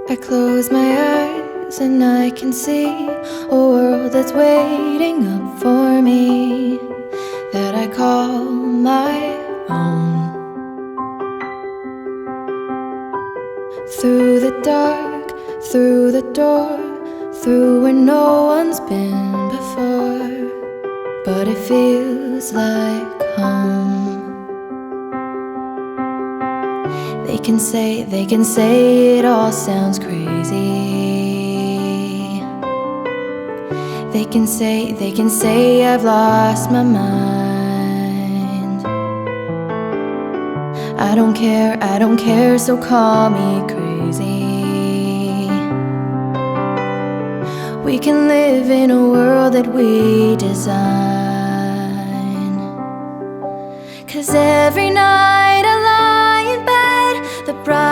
I close my eyes and I can see a world that's waiting up for me, that I call my own. Through the dark, through the door, through where no one's been before, but it feels like home. They can say it all sounds crazy. They can say I've lost my mind. I don't care, so call me crazy. We can live in a world that we design. 'Cause every night I lie in bed, the bright